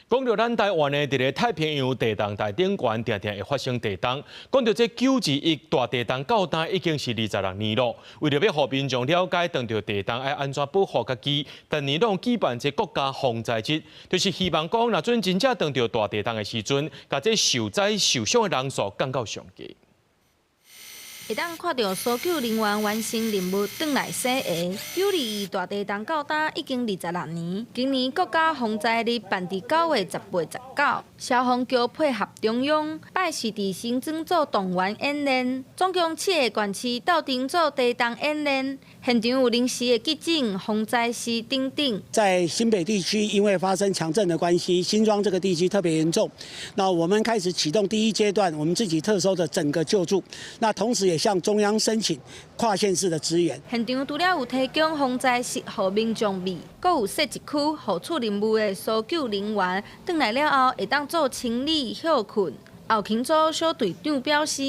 讲到咱台湾的，伫个太平洋地动台顶悬，常常会发生地动。讲到这921大地动到今已经是26年了。为了要互民众了解当着地动要安怎保护家己，逐年拢举办这国家防灾日，就是希望讲，若准真正当着大地动的时阵，甲这受灾受伤的人数降到上低。 会当看到搜救人员完成任务，转来洗鞋。921大地动到今已经26年，今年国家防灾日办伫9月18、19，消防局配合中央拜市伫新庄做动员演练，总共7个县市斗阵做地动演练，现场有临时的急诊、防灾师等等。在新北地区，因为发生强震的关系，新庄这个地区特别严重。那我们开始启动第一阶段，我们自己特收的整个救助。那同时也向中央申请跨县市的支援。现场除了有提供防灾室予民众避，阁有设一区互处任务的搜救人员，转来了后会当做清理休困。后勤组小队长表示，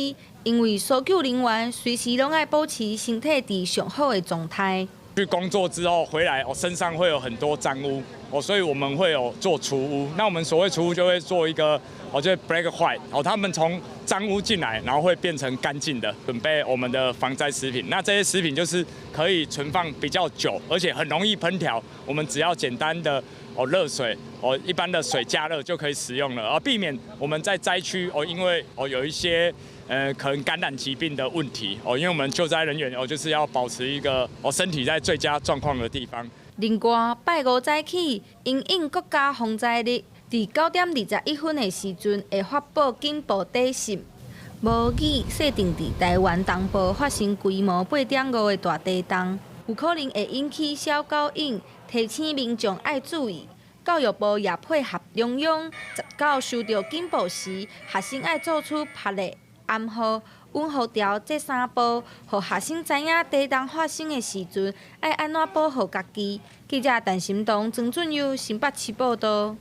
因为搜救人员随时拢爱保持身体伫上好的状态。 去工作之后回来，身上会有很多脏污，所以我们会有做除污。那我们所谓除污就会做一个，就是 break white，他们从脏污进来，然后会变成干净的，准备我们的防灾食品。那这些食品就是可以存放比较久，而且很容易烹调。我们只要简单的热水一般的水加热就可以使用了，而避免我们在灾区因为有一些。 可能感染疾病的问题因为我们救灾人员就是要保持一个身体在最佳状况的地方。另外，拜5早起，因应国家防灾日，伫9点21分的时阵会发布警报短信。无语设定伫台湾东部发生规模8.5的大地动，有可能会引起小狗瘾，提醒民众爱注意。 教育部也配合中央，19收到警报时，学生爱做出拍的、暗号、稳号调这3步，互学生知影地动发生的时阵爱安怎保护家己。记者陈心彤、曾俊佑、新北市报道。